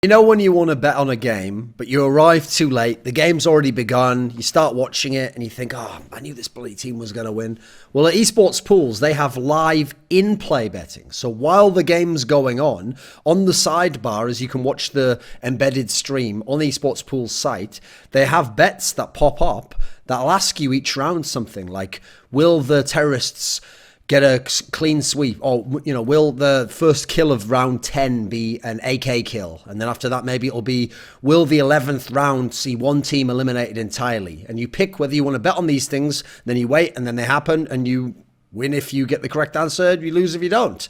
You know when you want to bet on a game, but you arrive too late, the game's already begun, you start watching it, and you think, oh, I knew this bloody team was going to win. Well, at esports pools, they have live in-play betting. So while the game's going on the sidebar, as you can watch the embedded stream on the esports pools site, they have bets that pop up that'll ask you each round something like, will the terrorists get a clean sweep, or will the first kill of round 10 be an AK kill? And then after that, maybe it'll be, will the 11th round see one team eliminated entirely? And you pick whether you want to bet on these things, then you wait, and then they happen, and you win if you get the correct answer, you lose if you don't.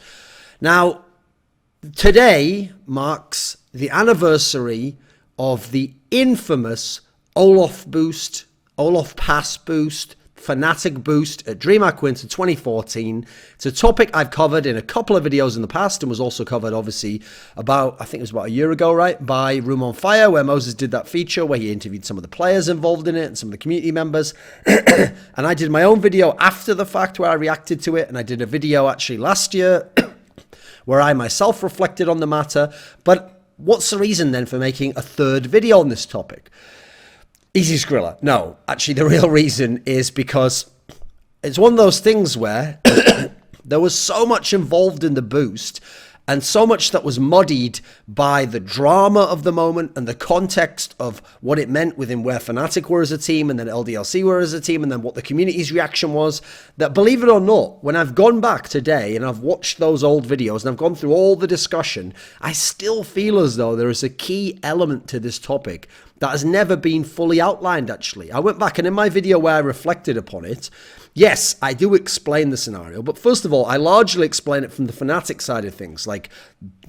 Now, today marks the anniversary of the infamous Olaf Pass boost, FNATIC boost at Dreamhack Winter 2014. It's a topic I've covered in a couple of videos in the past and was also covered obviously I think it was about a year ago, right, by Room on Fire, where Moses did that feature where he interviewed some of the players involved in it and some of the community members. And I did my own video after the fact where I reacted to it, and I did a video actually last year where I myself reflected on the matter. But what's the reason then for making a third video on this topic? Easy Skrilla. No, actually the real reason is because it's one of those things where there was so much involved in the boost and so much that was muddied by the drama of the moment and the context of what it meant within where FNATIC were as a team and then LDLC were as a team and then what the community's reaction was, that, believe it or not, when I've gone back today and I've watched those old videos and I've gone through all the discussion, I still feel as though there is a key element to this topic that has never been fully outlined, actually. I went back and in my video where I reflected upon it, yes, I do explain the scenario, but first of all, I largely explain it from the FNATIC side of things, like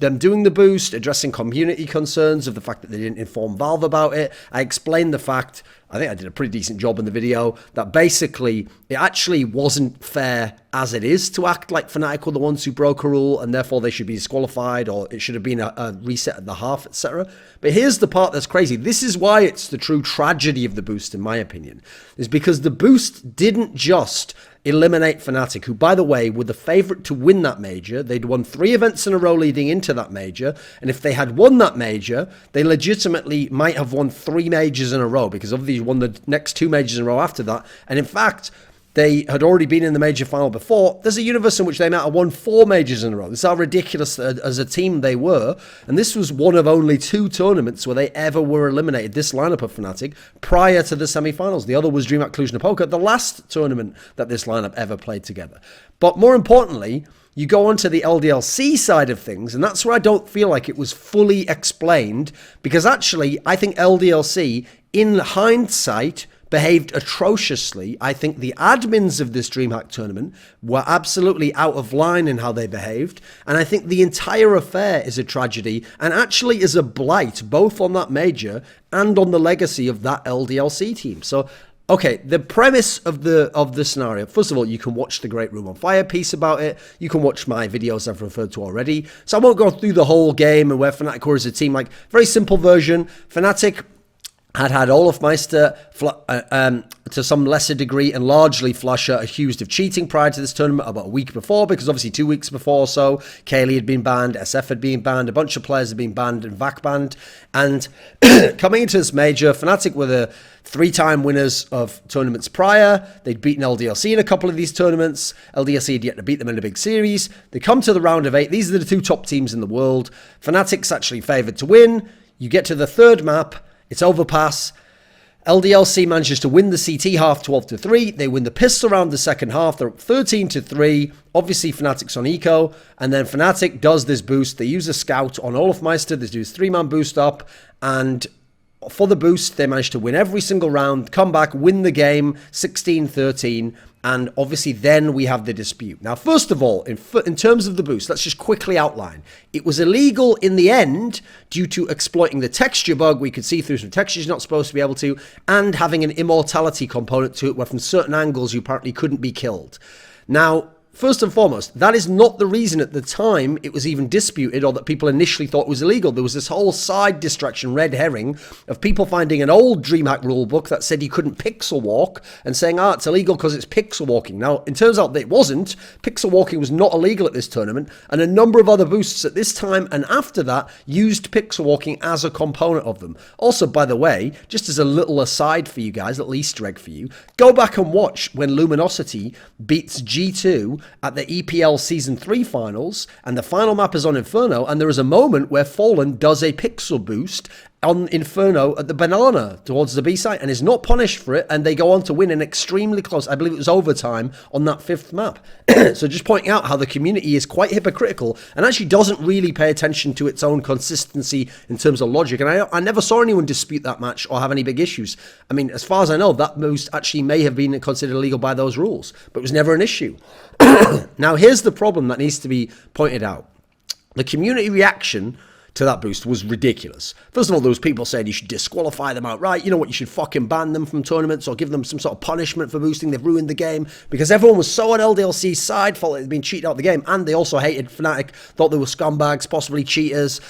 them doing the boost, addressing community concerns of the fact that they didn't inform Valve about it. I explained the fact, I think I did a pretty decent job in the video, that basically it actually wasn't fair as it is to act like FNATIC were the ones who broke a rule and therefore they should be disqualified, or it should have been a reset at the half, etc. But here's the part that's crazy. This is why it's the true tragedy of the boost, in my opinion, is because the boost didn't just eliminate FNATIC, who, by the way, were the favorite to win that major. They'd won 3 events in a row leading into that major, and if they had won that major, they legitimately might have won 3 majors in a row, because obviously won the next 2 majors in a row after that. And in fact, they had already been in the major final before. There's a universe in which they might have won 4 majors in a row. This is how ridiculous as a team they were. And this was one of only 2 tournaments where they ever were eliminated, this lineup of FNATIC, prior to the semi-finals. The other was Dreamhack Cluj-Napoca, the last tournament that this lineup ever played together. But more importantly, you go on to the LDLC side of things, and that's where I don't feel like it was fully explained, because actually, I think LDLC, in hindsight, behaved atrociously. I think the admins of this Dreamhack tournament were absolutely out of line in how they behaved, and I think the entire affair is a tragedy and actually is a blight both on that major and on the legacy of that LDLC team. So, okay, the premise of the scenario, first of all, you can watch the great Room on Fire piece about it. You can watch my videos I've referred to already. So I won't go through the whole game and where FNATIC were as a team. Like, very simple version. FNATIC had Olaf Meister to some lesser degree and largely Flusher accused of cheating prior to this tournament about a week before, because obviously 2 weeks before or so, Kaylee had been banned, SF had been banned, a bunch of players had been banned and VAC banned. And coming into this major, FNATIC were the 3-time winners of tournaments prior. They'd beaten LDLC in a couple of these tournaments. LDLC had yet to beat them in a big series. They come to the round of 8. These are the 2 top teams in the world. FNATIC's actually favored to win. You get to the 3rd map. It's Overpass. LDLC manages to win the CT half 12-3. They win the pistol round the second half. They're up 13-3. Obviously, FNATIC's on eco. And then FNATIC does this boost. They use a scout on Olaf Meister. They do his 3-man boost up. And for the boost, they manage to win every single round, come back, win the game 16-13. And obviously then we have the dispute. Now, first of all, in terms of the boost, let's just quickly outline. It was illegal in the end due to exploiting the texture bug. We could see through some textures you're not supposed to be able to, and having an immortality component to it where from certain angles you apparently couldn't be killed. Now, first and foremost, that is not the reason at the time it was even disputed or that people initially thought it was illegal. There was this whole side distraction, red herring, of people finding an old Dreamhack rulebook that said you couldn't pixel walk and saying, it's illegal because it's pixel walking. Now, it turns out that it wasn't. Pixel walking was not illegal at this tournament, and a number of other boosts at this time and after that used pixel walking as a component of them. Also, by the way, just as a little aside for you guys, a little Easter egg for you, go back and watch when Luminosity beats G2 at the EPL Season 3 finals, and the final map is on Inferno, and there is a moment where Fallen does a pixel boost on Inferno at the banana towards the B site and is not punished for it, and they go on to win an extremely close, I believe it was overtime, on that 5th map. So just pointing out how the community is quite hypocritical and actually doesn't really pay attention to its own consistency in terms of logic. And I never saw anyone dispute that match or have any big issues. I mean, as far as I know, that boost actually may have been considered illegal by those rules, but it was never an issue. Now, here's the problem that needs to be pointed out. The community reaction to that boost was ridiculous. First of all, there was people saying you should disqualify them outright. You know what, you should fucking ban them from tournaments or give them some sort of punishment for boosting. They've ruined the game, because everyone was so on LDLC's side, felt they'd been cheated out of the game, and they also hated Fnatic, thought they were scumbags, possibly cheaters.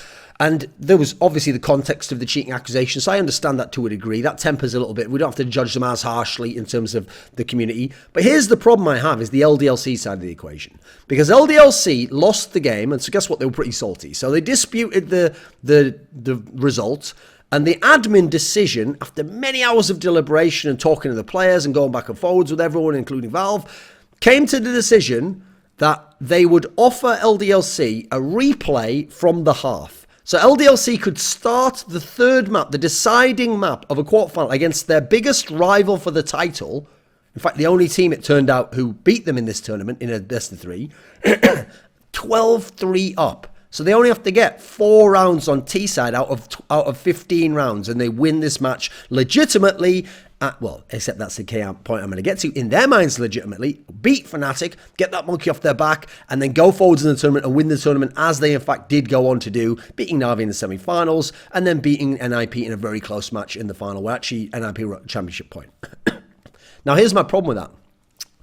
And there was obviously the context of the cheating accusations, so I understand that to a degree. That tempers a little bit. We don't have to judge them as harshly in terms of the community. But here's the problem I have, is the LDLC side of the equation. Because LDLC lost the game, and so guess what? They were pretty salty. So they disputed the result, and the admin decision, after many hours of deliberation and talking to the players and going back and forwards with everyone, including Valve, came to the decision that they would offer LDLC a replay from the half. So LDLC could start the 3rd map, the deciding map of a quarterfinal against their biggest rival for the title. In fact, the only team, it turned out, who beat them in this tournament in a best of 3, 12-3 up. So they only have to get 4 rounds on T side out of 15 rounds, and they win this match legitimately. Well, except that's the key point I'm going to get to. In their minds, legitimately, beat Fnatic, get that monkey off their back, and then go forwards in the tournament and win the tournament, as they in fact did go on to do, beating Na'Vi in the semi-finals, and then beating NIP in a very close match in the final, where actually NIP were at championship point. Now, here's my problem with that.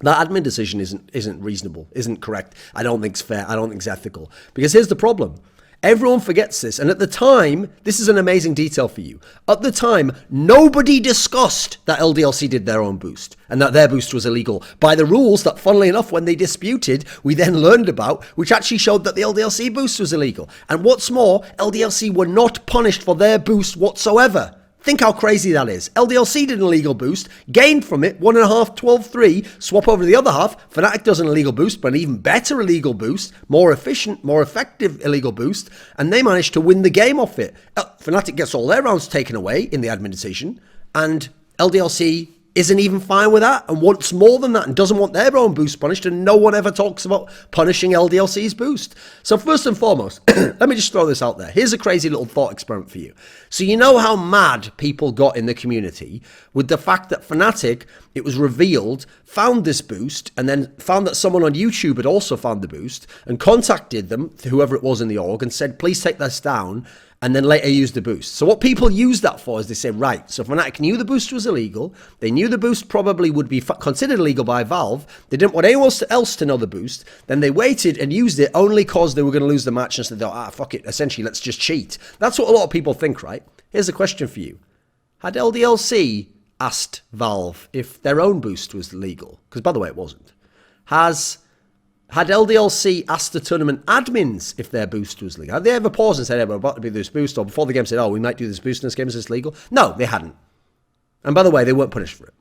That admin decision isn't reasonable, isn't correct. I don't think it's fair. I don't think it's ethical. Because here's the problem. Everyone forgets this. And at the time, this is an amazing detail for you. At the time, nobody discussed that LDLC did their own boost and that their boost was illegal by the rules that, funnily enough, when they disputed, we then learned about, which actually showed that the LDLC boost was illegal. And what's more, LDLC were not punished for their boost whatsoever. Think how crazy that is. LDLC did an illegal boost, gained from it 1.5, 12-3, swap over to the other half. Fnatic does an illegal boost, but an even better illegal boost, more efficient, more effective illegal boost, and they managed to win the game off it. Fnatic gets all their rounds taken away in the admin decision, and LDLC isn't even fine with that and wants more than that and doesn't want their own boost punished, and no one ever talks about punishing LDLC's boost. So first and foremost, let me just throw this out there. Here's a crazy little thought experiment for you. So you know how mad people got in the community with the fact that Fnatic, it was revealed, found this boost and then found that someone on YouTube had also found the boost and contacted them, whoever it was in the org, and said, please take this down, and then later use the boost. So what people use that for is they say, right, so Fnatic knew the boost was illegal. They knew the boost probably would be considered illegal by Valve. They didn't want anyone else to know the boost. Then they waited and used it only because they were going to lose the match, and so they thought, fuck it, essentially, let's just cheat. That's what a lot of people think, right? Here's a question for you. Had LDLC asked Valve if their own boost was legal? Because, by the way, it wasn't. Had LDLC asked the tournament admins if their boost was legal? Had they ever paused and said, hey, we're about to do this boost, or before the game said, oh, we might do this boost in this game, is this legal? No, they hadn't. And by the way, they weren't punished for it.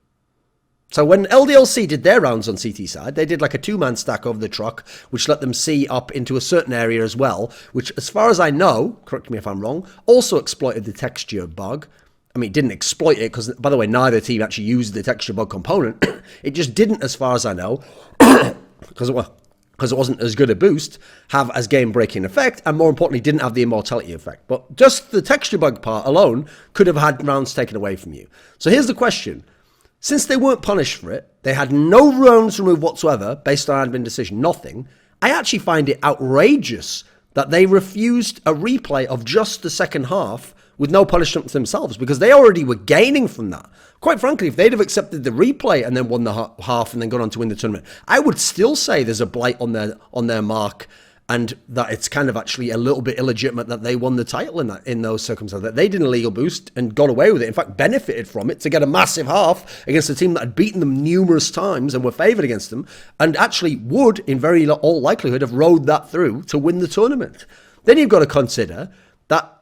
So when LDLC did their rounds on CT side, they did like a 2-man stack over the truck, which let them see up into a certain area as well, which, as far as I know, correct me if I'm wrong, also exploited the texture bug. I mean, it didn't exploit it because, by the way, neither team actually used the texture bug component. It just didn't, as far as I know, because it wasn't as good a boost, have as game-breaking effect, and more importantly, didn't have the immortality effect. But just the texture bug part alone could have had rounds taken away from you. So here's the question. Since they weren't punished for it, they had no rounds removed whatsoever based on admin decision, nothing. I actually find it outrageous that they refused a replay of just the second half with no punishment to themselves because they already were gaining from that. Quite frankly, if they'd have accepted the replay and then won the half and then gone on to win the tournament, I would still say there's a blight on their mark, and that it's kind of actually a little bit illegitimate that they won the title in those circumstances. That they did an illegal boost and got away with it. In fact, benefited from it to get a massive half against a team that had beaten them numerous times and were favoured against them, and actually would, in very all likelihood, have rode that through to win the tournament. Then you've got to consider that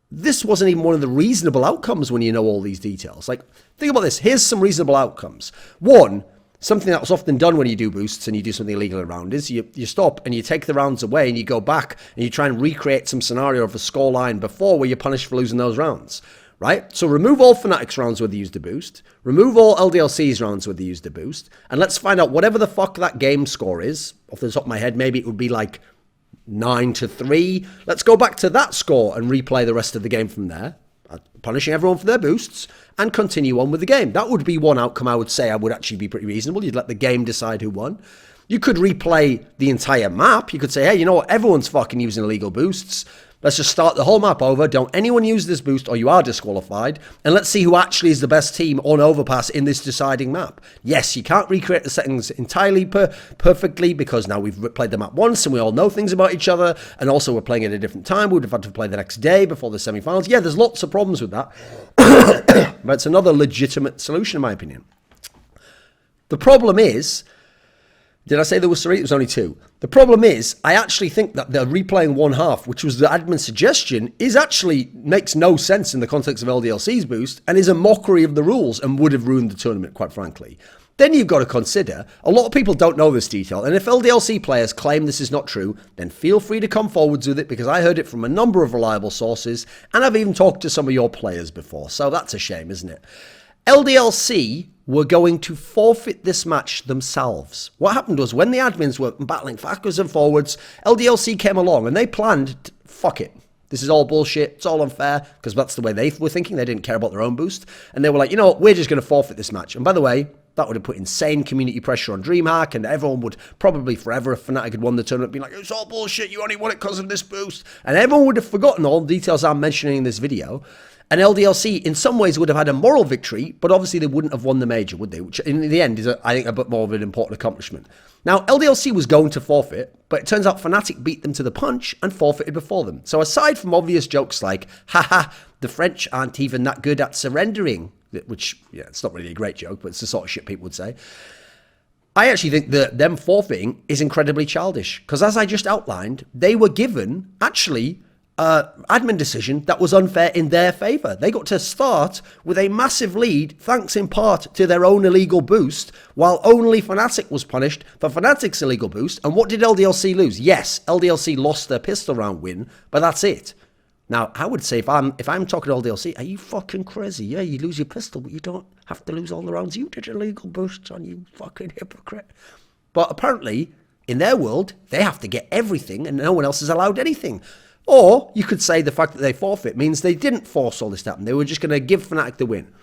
this wasn't even one of the reasonable outcomes when you know all these details. Like, think about this. Here's some reasonable outcomes. One, something that was often done when you do boosts and you do something illegal around is you stop and you take the rounds away and you go back and you try and recreate some scenario of a scoreline before where you're punished for losing those rounds, right? So remove all Fanatics rounds where they used the boost, remove all LDLC's rounds where they used the boost, and let's find out whatever the fuck that game score is. Off the top of my head, maybe it would be like 9-3. Let's go back to that score and replay the rest of the game from there, punishing everyone for their boosts, and continue on with the game. That would be one outcome I would say I would actually be pretty reasonable. You'd let the game decide who won. You could replay the entire map. You could say, hey, you know what? Everyone's fucking using illegal boosts. Let's just start the whole map over. Don't anyone use this boost or you are disqualified. And let's see who actually is the best team on Overpass in this deciding map. Yes, you can't recreate the settings entirely perfectly because now we've played the map once and we all know things about each other. And also we're playing at a different time. We would have had to play the next day before the semi-finals. Yeah, there's lots of problems with that. But it's another legitimate solution in my opinion. The problem is, did I say there was 3? It was only 2. The problem is, I actually think that the replaying one half, which was the admin suggestion, makes no sense in the context of LDLC's boost and is a mockery of the rules and would have ruined the tournament, quite frankly. Then you've got to consider, a lot of people don't know this detail, and if LDLC players claim this is not true, then feel free to come forwards with it because I heard it from a number of reliable sources, and I've even talked to some of your players before, so that's a shame, isn't it? LDLC were going to forfeit this match themselves. What happened was when the admins were battling backwards and forwards, LDLC came along and they planned, fuck it. This is all bullshit. It's all unfair because that's the way they were thinking. They didn't care about their own boost. And they were like, you know what? We're just going to forfeit this match. And by the way, that would have put insane community pressure on Dreamhack and everyone would probably forever, if Fnatic had won the tournament, be like, it's all bullshit. You only won it because of this boost. And everyone would have forgotten all the details I'm mentioning in this video. And LDLC, in some ways, would have had a moral victory, but obviously they wouldn't have won the major, would they? Which, in the end, is, I think, a bit more of an important accomplishment. Now, LDLC was going to forfeit, but it turns out Fnatic beat them to the punch and forfeited before them. So aside from obvious jokes like, haha, the French aren't even that good at surrendering, which, yeah, it's not really a great joke, but it's the sort of shit people would say. I actually think that them forfeiting is incredibly childish, because as I just outlined, they were given, actually, admin decision that was unfair in their favour. They got to start with a massive lead thanks in part to their own illegal boost, while only Fnatic was punished for Fnatic's illegal boost. And what did LDLC lose? Yes, LDLC lost their pistol round win, but that's it. Now, I would say if I'm talking to LDLC, are you fucking crazy? Yeah, you lose your pistol, but you don't have to lose all the rounds. You did illegal boosts on, you fucking hypocrite. But apparently, in their world, they have to get everything and no one else is allowed anything. Or you could say the fact that they forfeit means they didn't force all this to happen. They were just going to give Fnatic the win.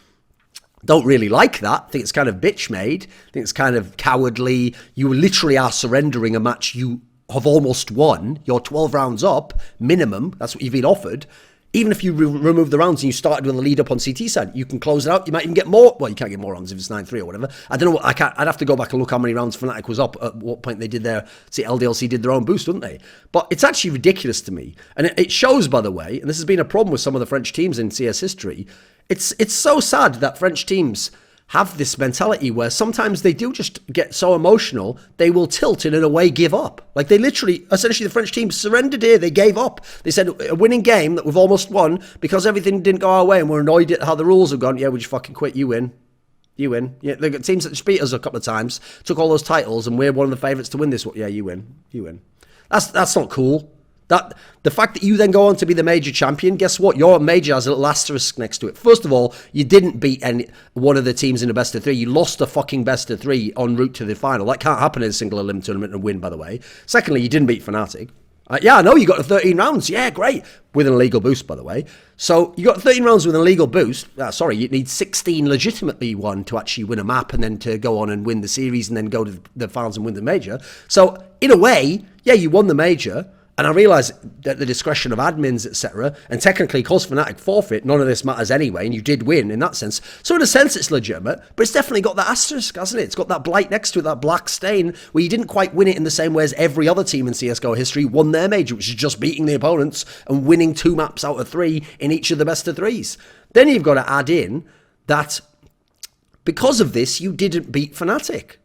Don't really like that. Think it's kind of bitch made. Think it's kind of cowardly. You literally are surrendering a match you have almost won. You're 12 rounds up, minimum. That's what you've been offered. Even if you remove the rounds and you started with a lead up on CT side, you can close it out. You might even get more. Well, you can't get more rounds if it's 9-3 or whatever. I don't know. I'd have to go back and look how many rounds Fnatic was up at what point they did their. See, LDLC did their own boost, didn't they? But it's actually ridiculous to me, and it shows, by the way. And this has been a problem with some of the French teams in CS history. It's so sad that French teams have this mentality where sometimes they do just get so emotional, they will tilt and in a way give up. Like they literally, essentially the French team surrendered here, they gave up. They said, a winning game that we've almost won because everything didn't go our way and we're annoyed at how the rules have gone. Yeah, we just fucking quit, you win. You win. Yeah, the teams that just beat us a couple of times, took all those titles and we're one of the favourites to win this one. Yeah, you win. You win. That's not cool. That the fact that you then go on to be the major champion, guess what? Your major has a little asterisk next to it. First of all, you didn't beat one of the teams in a best of 3. You lost a fucking best of 3 en route to the final. That can't happen in a single elim tournament and win, by the way. Secondly, you didn't beat Fnatic. Yeah, I know you got to 13 rounds. Yeah, great. With an illegal boost, by the way. So you got 13 rounds with an illegal boost. Sorry, you need 16 legitimately won to actually win a map and then to go on and win the series and then go to the finals and win the major. So in a way, yeah, you won the major. And I realise that the discretion of admins, etc., and technically, because Fnatic forfeit, none of this matters anyway, and you did win in that sense. So in a sense, it's legitimate, but it's definitely got that asterisk, hasn't it? It's got that blight next to it, that black stain, where you didn't quite win it in the same way as every other team in CSGO history won their major, which is just beating the opponents and winning 2 maps out of 3 in each of the best of 3s. Then you've got to add in that because of this, you didn't beat Fnatic.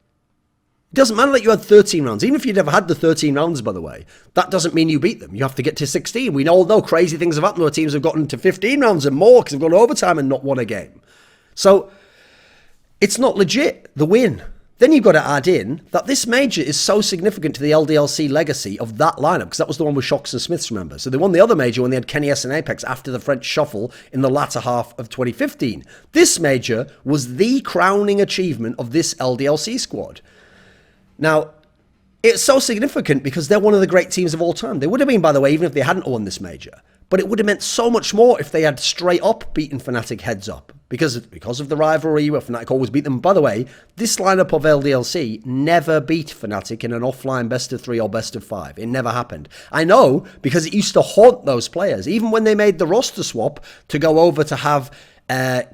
It doesn't matter that you had 13 rounds. Even if you never had the 13 rounds, by the way, that doesn't mean you beat them. You have to get to 16. We all know crazy things have happened where teams have gotten to 15 rounds and more because they've gone overtime and not won a game. So it's not legit, the win. Then you've got to add in that this major is so significant to the LDLC legacy of that lineup, because that was the one with Shocks and Smiths, remember? So they won the other major when they had Kenny S and Apex after the French shuffle in the latter half of 2015. This major was the crowning achievement of this LDLC squad. Now, it's so significant because they're one of the great teams of all time. They would have been, by the way, even if they hadn't won this major. But it would have meant so much more if they had straight up beaten Fnatic heads up. Because of the rivalry where Fnatic always beat them. By the way, this lineup of LDLC never beat Fnatic in an offline best of 3 or best of 5. It never happened. I know because it used to haunt those players. Even when they made the roster swap to go over to have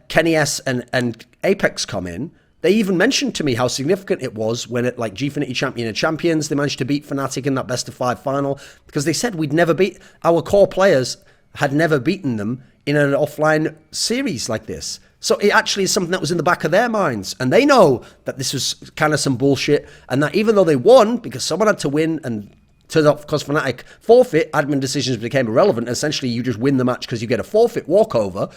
Kenny S and Apex come in, they even mentioned to me how significant it was when it, like Gfinity Champion of Champions, they managed to beat Fnatic in that best of 5 final, because they said we'd never beat, our core players had never beaten them in an offline series like this. So it actually is something that was in the back of their minds. And they know that this was kind of some bullshit, and that even though they won, because someone had to win, and turned out because Fnatic forfeit, admin decisions became irrelevant. Essentially, you just win the match because you get a forfeit walkover.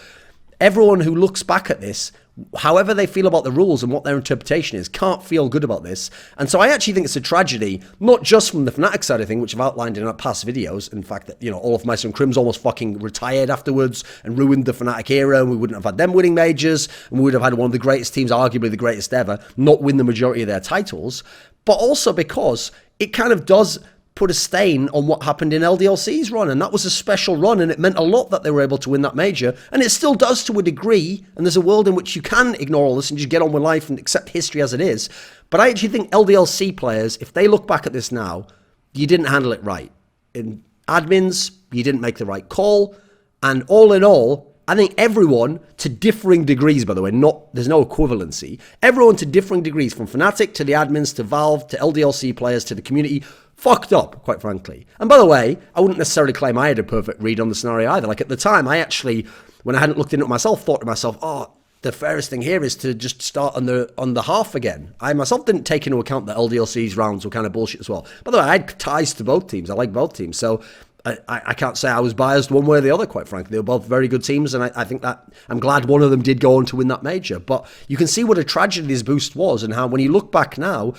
Everyone who looks back at this, however they feel about the rules and what their interpretation is, can't feel good about this. And so I actually think it's a tragedy, not just from the Fnatic side of things, which I've outlined in our past videos. In fact, that, you know, Olaf, Meister and Crim's almost fucking retired afterwards and ruined the Fnatic era, and we wouldn't have had them winning majors, and we would have had one of the greatest teams, arguably the greatest ever, not win the majority of their titles. But also because it kind of does put a stain on what happened in LDLC's run, and that was a special run, and it meant a lot that they were able to win that major, and it still does to a degree, and there's a world in which you can ignore all this and just get on with life and accept history as it is. But I actually think LDLC players, if they look back at this now, you didn't handle it right. In admins, you didn't make the right call, and all in all, I think everyone, to differing degrees, by the way, there's no equivalency, everyone to differing degrees, from Fnatic to the admins to Valve to LDLC players to the community, fucked up, quite frankly. And by the way, I wouldn't necessarily claim I had a perfect read on the scenario either. Like at the time, I actually, when I hadn't looked into it myself, thought to myself, oh, the fairest thing here is to just start on the half again. I myself didn't take into account that LDLC's rounds were kind of bullshit as well. By the way, I had ties to both teams. I like both teams. So I can't say I was biased one way or the other, quite frankly. They were both very good teams, and I think that I'm glad one of them did go on to win that major. But you can see what a tragedy this boost was, and how when you look back now,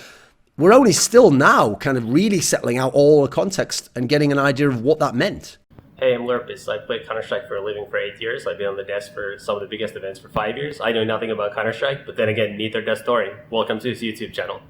we're only still now kind of really settling out all the context and getting an idea of what that meant. Hey, I'm Lurpus. I played Counter-Strike for a living for 8 years. I've been on the desk for some of the biggest events for 5 years. I know nothing about Counter-Strike, but then again, neither does Thorin. Welcome to his YouTube channel.